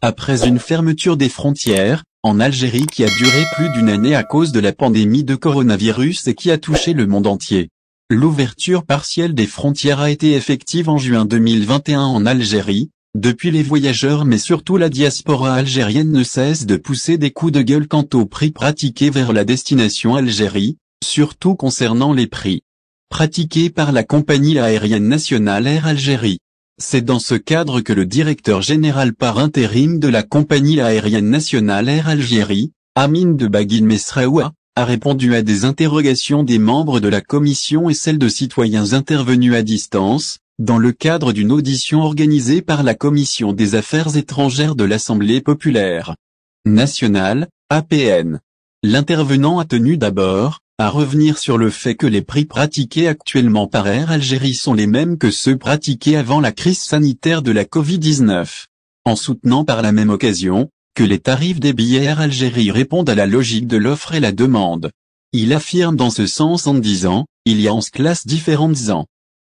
Après une fermeture des frontières, en Algérie qui a duré plus d'une année à cause de la pandémie de coronavirus et qui a touché le monde entier. L'ouverture partielle des frontières a été effective en juin 2021 en Algérie. Depuis, les voyageurs mais surtout la diaspora algérienne ne cesse de pousser des coups de gueule quant aux prix pratiqués vers la destination Algérie, surtout concernant les prix pratiqués par la compagnie aérienne nationale Air Algérie. C'est dans ce cadre que le directeur général par intérim de la compagnie aérienne nationale Air Algérie, Amine de Baguil Mesraoua, a répondu à des interrogations des membres de la commission et celles de citoyens intervenus à distance, dans le cadre d'une audition organisée par la Commission des Affaires étrangères de l'Assemblée populaire nationale, APN. L'intervenant a tenu d'abord à revenir sur le fait que les prix pratiqués actuellement par Air Algérie sont les mêmes que ceux pratiqués avant la crise sanitaire de la Covid-19, en soutenant par la même occasion que les tarifs des billets Air Algérie répondent à la logique de l'offre et la demande. Il affirme dans ce sens en disant, il y a 11 classes différentes en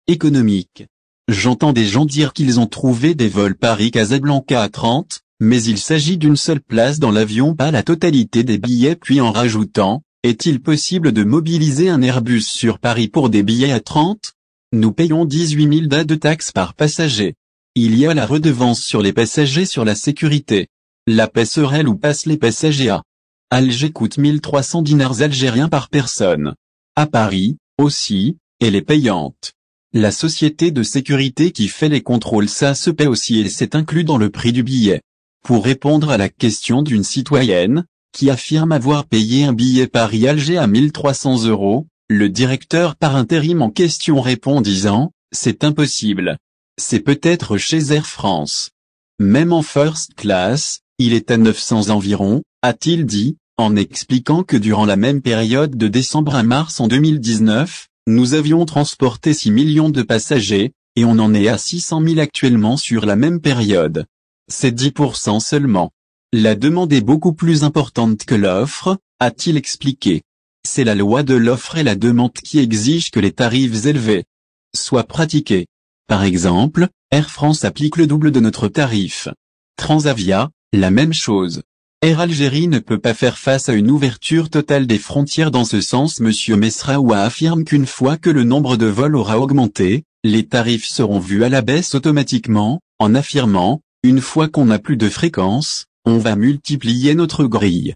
économique. J'entends des gens dire qu'ils ont trouvé des vols Paris-Casablanca à 30, mais il s'agit d'une seule place dans l'avion, pas la totalité des billets, puis en rajoutant, est-il possible de mobiliser un Airbus sur Paris pour des billets à 30? Nous payons 18 000 DA de taxes par passager. Il y a la redevance sur les passagers sur la sécurité. La passerelle où passent les passagers à Alger coûte 1300 dinars algériens par personne. À Paris, aussi, elle est payante. La société de sécurité qui fait les contrôles, ça se paie aussi et c'est inclus dans le prix du billet. Pour répondre à la question d'une citoyenne, qui affirme avoir payé un billet Paris-Alger à 1300 €, le directeur par intérim en question répond disant, c'est impossible. C'est peut-être chez Air France. Même en first class, il est à 900 environ, a-t-il dit, en expliquant que durant la même période de décembre à mars en 2019, nous avions transporté 6 millions de passagers, et on en est à 600 000 actuellement sur la même période. C'est 10% seulement. La demande est beaucoup plus importante que l'offre, a-t-il expliqué. C'est la loi de l'offre et la demande qui exige que les tarifs élevés soient pratiqués. Par exemple, Air France applique le double de notre tarif. Transavia, la même chose. Air Algérie ne peut pas faire face à une ouverture totale des frontières. Dans ce sens, M. Mesraoua affirme qu'une fois que le nombre de vols aura augmenté, les tarifs seront vus à la baisse automatiquement, en affirmant, une fois qu'on n'a plus de fréquences, on va multiplier notre grille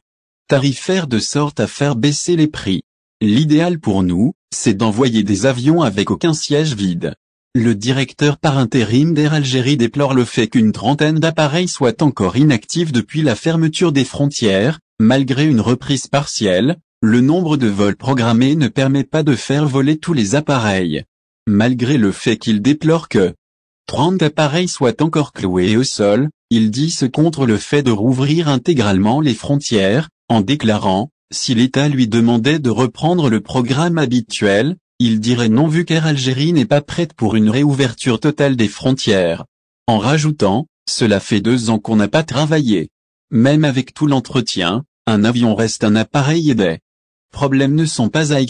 tarifaire de sorte à faire baisser les prix. L'idéal pour nous, c'est d'envoyer des avions avec aucun siège vide. Le directeur par intérim d'Air Algérie déplore le fait qu'une trentaine d'appareils soient encore inactifs depuis la fermeture des frontières. Malgré une reprise partielle, le nombre de vols programmés ne permet pas de faire voler tous les appareils. Malgré le fait qu'il déplore que 30 appareils soient encore cloués au sol, il dit ce contre le fait de rouvrir intégralement les frontières, en déclarant, si l'État lui demandait de reprendre le programme habituel, il dirait non vu qu'Air Algérie n'est pas prête pour une réouverture totale des frontières. En rajoutant, cela fait 2 ans qu'on n'a pas travaillé. Même avec tout l'entretien, un avion reste un appareil et des problèmes ne sont pas à